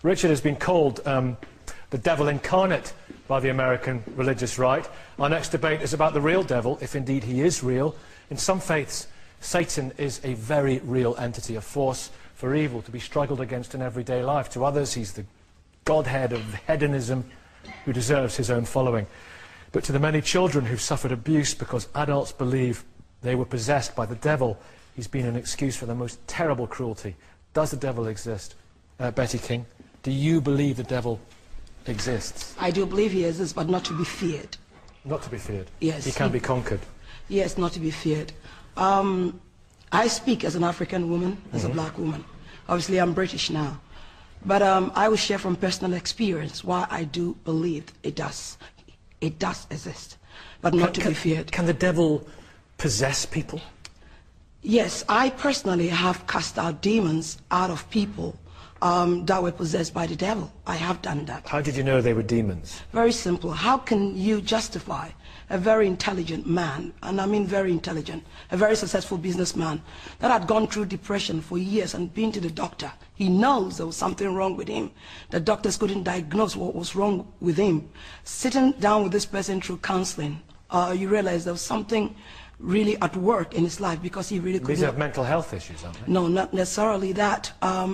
Richard has been called the devil incarnate by the American religious right. Our next debate is about the real devil, if indeed he is real. In some faiths, Satan is a very real entity, a force for evil to be struggled against in everyday life. To others, he's the godhead of hedonism who deserves his own following. But to the many children who've suffered abuse because adults believe they were possessed by the devil, he's been an excuse for the most terrible cruelty. Does the devil exist? Betty King, do you believe the devil exists? I do believe he exists, but not to be feared. Not to be feared? Yes. He can be conquered? Yes, not to be feared. I speak as an African woman, as a black woman. Obviously, I'm British now. But I will share from personal experience why I do believe it does. It does exist, but not to be feared. Can the devil possess people? Yes, I personally have cast out demons out of people that were possessed by the devil. I have done that. How did you know they were demons? Very simple. How can you justify a very intelligent man, and I mean very intelligent, a very successful businessman that had gone through depression for years and been to the doctor? He knows there was something wrong with him. The doctors couldn't diagnose what was wrong with him. Sitting down with this person through counseling, you realize there was something really at work in his life, because he really couldn't. These are mental health issues, aren't they? No, not necessarily that.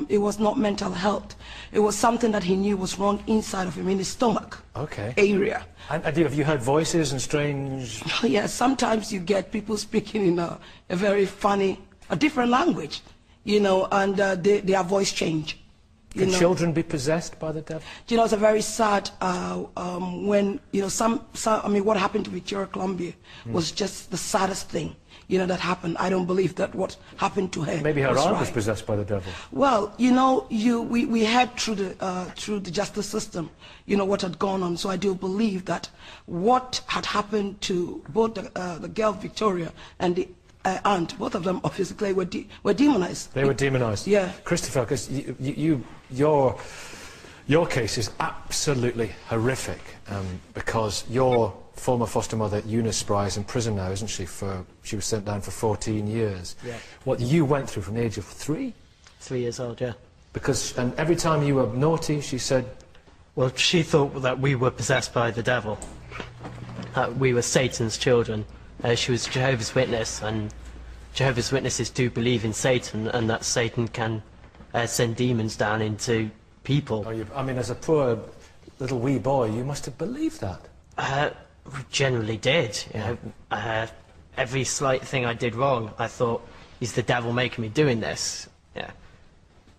It was not mental health. It was something that he knew was wrong inside of him, in his stomach area. And have you heard voices and strange... Yeah, sometimes you get people speaking in a very funny, a different language, you know, and their voice change. Can children be possessed by the devil? You know, it's a very sad, when, you know, I mean, what happened to Victoria Columbia was just the saddest thing, you know, that happened. I don't believe that what happened to her Maybe her was aunt right. was possessed by the devil. Well, you know, we heard through the justice system, you know, what had gone on. So I do believe that what had happened to both the girl Victoria and the aunt, both of them physically were demonized. They were demonized? Yeah. Christopher, because your case is absolutely horrific, because your former foster mother, Eunice Spry, is in prison now, isn't she? She was sent down for 14 years. Yeah. What you went through from the age of 3? 3 years old, yeah. And every time you were naughty, she said... Well, she thought that we were possessed by the devil. That we were Satan's children. She was Jehovah's Witness, and Jehovah's Witnesses do believe in Satan, and that Satan can send demons down into people. I mean, as a poor little wee boy, you must have believed that. We generally did. You know, every slight thing I did wrong, I thought, is the devil making me doing this? Yeah.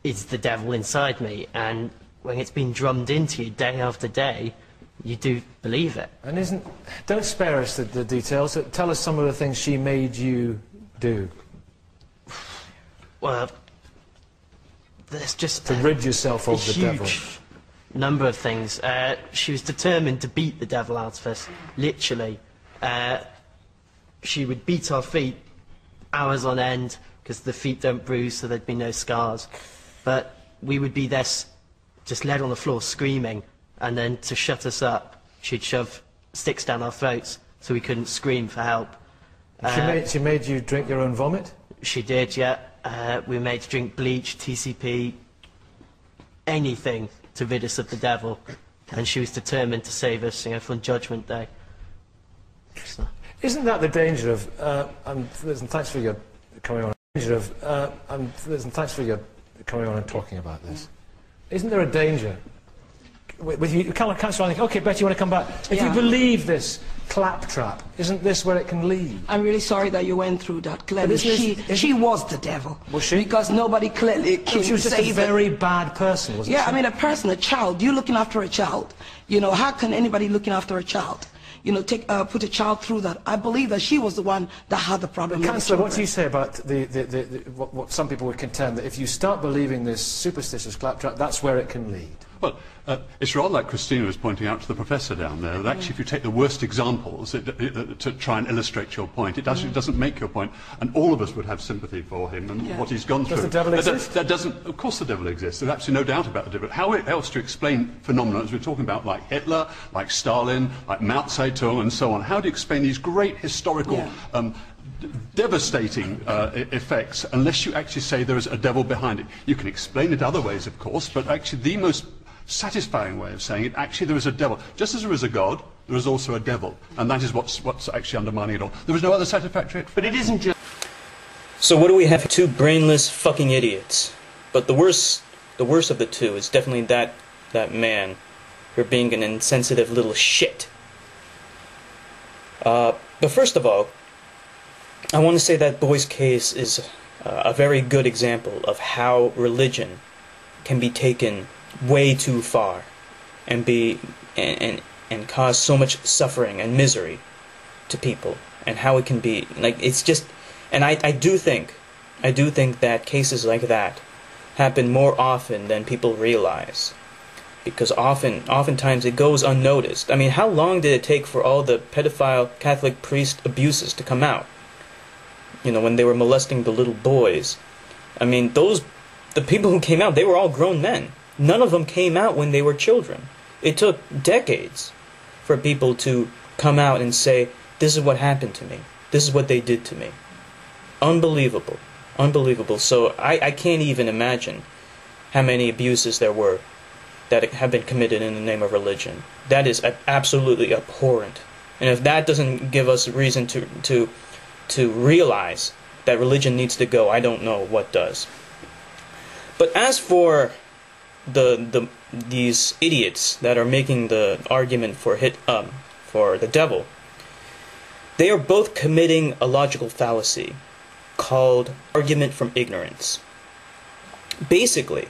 Is the devil inside me? And when it's been drummed into you day after day, you do believe it. And don't spare us the details. Tell us some of the things she made you do. Well, there's just... To rid yourself of the devil. Huge number of things. She was determined to beat the devil out of us, literally. She would beat our feet hours on end, because the feet don't bruise, so there'd be no scars. But we would be there just laid on the floor screaming, and then to shut us up, she'd shove sticks down our throats so we couldn't scream for help. She made you drink your own vomit? She did, yeah. We made her drink bleach, TCP, anything to rid us of the devil. And she was determined to save us, you know, from Judgment Day. So. Isn't that the danger of... and thanks for your coming on. Thanks for your coming on and talking about this. Isn't there a danger with you? Councillor, I think, OK, Betty, you want to come back? If you believe this claptrap, isn't this where it can lead? I'm really sorry that you went through that. Clearly, she was the devil. Was she? Because nobody clearly can say that. She was just a very bad person, wasn't she? Yeah, I mean, a person, a child. You're looking after a child. You know, how can anybody looking after a child, you know, put a child through that? I believe that she was the one that had the problem. Councillor, what do you say about what some people would contend, that if you start believing this superstitious claptrap, that's where it can lead? Well, it's rather like Christina was pointing out to the professor down there, that actually if you take the worst examples to try and illustrate your point, it actually doesn't make your point, and all of us would have sympathy for him and what he's gone through. Does the devil exist? That doesn't, of course the devil exists, there's absolutely no doubt about the devil. How else to explain phenomena, as we're talking about, like Hitler, like Stalin, like Mao Zedong and so on? How do you explain these great historical devastating effects unless you actually say there is a devil behind it. You can explain it other ways, of course, but actually the most satisfying way of saying it, actually there is a devil. Just as there is a God, there is also a devil, and that is what's actually undermining it all. There was no other satisfactory. But it isn't just... So what do we have? Two brainless fucking idiots. But the worst of the two is definitely that man for being an insensitive little shit. But first of all, I want to say that boy's case is a very good example of how religion can be taken way too far and cause so much suffering and misery to people, and how it can be like, it's just, and I do think that cases like that happen more often than people realize, because oftentimes it goes unnoticed. I mean, how long did it take for all the pedophile Catholic priest abuses to come out? You know, when they were molesting the little boys. I mean, the people who came out, they were all grown men. None of them came out when they were children. It took decades for people to come out and say, this is what happened to me. This is what they did to me. Unbelievable. Unbelievable. So I can't even imagine how many abuses there were that have been committed in the name of religion. That is absolutely abhorrent. And if that doesn't give us reason to realize that religion needs to go, I don't know what does. But as for these idiots that are making the argument for the devil, they are both committing a logical fallacy called argument from ignorance. Basically,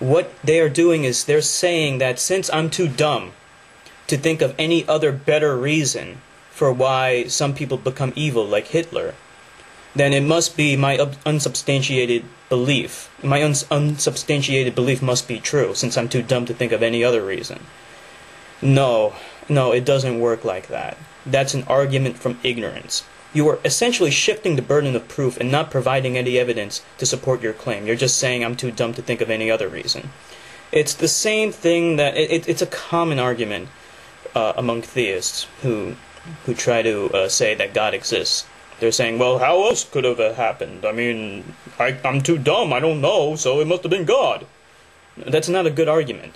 what they are doing is they're saying that since I'm too dumb to think of any other better reason for why some people become evil, like Hitler, then it must be my unsubstantiated belief. My unsubstantiated belief must be true, since I'm too dumb to think of any other reason. No, it doesn't work like that. That's an argument from ignorance. You are essentially shifting the burden of proof and not providing any evidence to support your claim. You're just saying I'm too dumb to think of any other reason. It's the same thing that it's a common argument among theists who try to say that God exists. They're saying, well, how else could it have happened? I mean, I'm too dumb, I don't know, so it must have been God. That's not a good argument.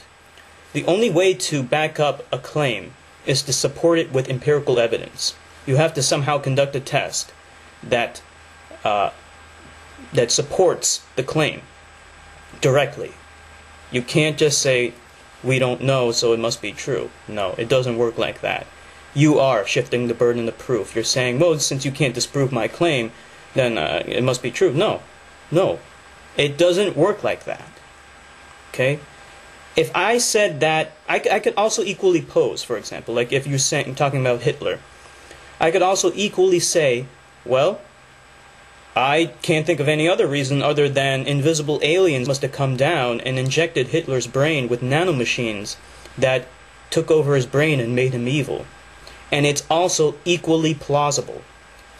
The only way to back up a claim is to support it with empirical evidence. You have to somehow conduct a test that supports the claim directly. You can't just say, we don't know, so it must be true. No, it doesn't work like that. You are shifting the burden of proof. You're saying, well, since you can't disprove my claim, then it must be true. No. It doesn't work like that. Okay? If I said that, I could also equally pose, for example, like if you're talking about Hitler, I could also equally say, well, I can't think of any other reason other than invisible aliens must have come down and injected Hitler's brain with nanomachines that took over his brain and made him evil. And it's also equally plausible.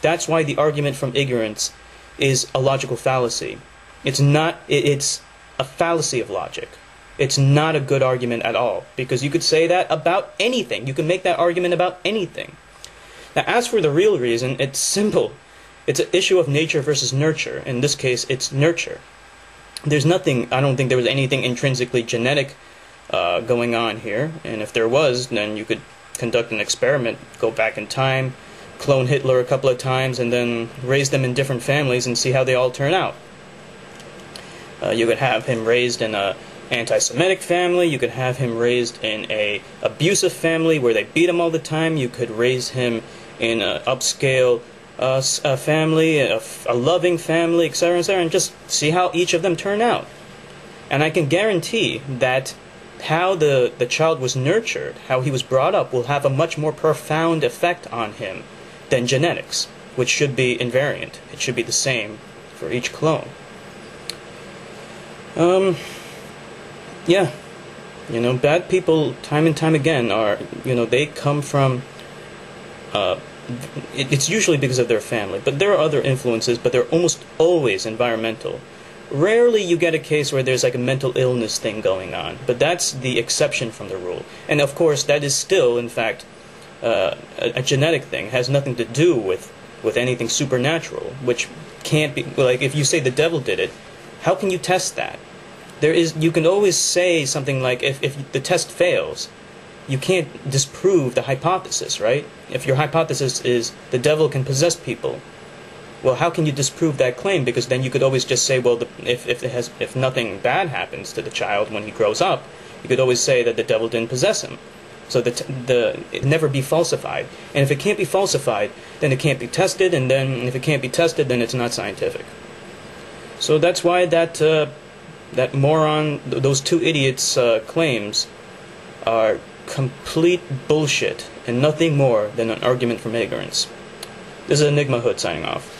That's why the argument from ignorance is a logical fallacy. It's a fallacy of logic. It's not a good argument at all, because you could say that about anything. You can make that argument about anything. Now, as for the real reason, it's simple. It's an issue of nature versus nurture. In this case, it's nurture. There's nothing, I don't think there was anything intrinsically genetic going on here. And if there was, then you could conduct an experiment, go back in time, clone Hitler a couple of times, and then raise them in different families and see how they all turn out. You could have him raised in a anti-Semitic family. You could have him raised in a abusive family where they beat him all the time. You could raise him in an upscale family, a loving family, etc., and just see how each of them turn out. And I can guarantee that how the child was nurtured, how he was brought up, will have a much more profound effect on him than genetics, which should be invariant. It should be the same for each clone. Yeah, bad people, time and time again, are, they come from, it's usually because of their family, but there are other influences, but they're almost always environmental. Rarely you get a case where there's like a mental illness thing going on, but that's the exception from the rule. And of course, that is still, in fact, a genetic thing. It has nothing to do with with anything supernatural, which can't be, like, if you say the devil did it, how can you test that? You can always say something like, if the test fails, you can't disprove the hypothesis, right? If your hypothesis is the devil can possess people, well, how can you disprove that claim? Because then you could always just say, well, if nothing bad happens to the child when he grows up, you could always say that the devil didn't possess him. So it never be falsified. And if it can't be falsified, then it can't be tested, and then if it can't be tested, then it's not scientific. So that's why that moron, those two idiots' claims are complete bullshit and nothing more than an argument from ignorance. This is Enigma Hood signing off.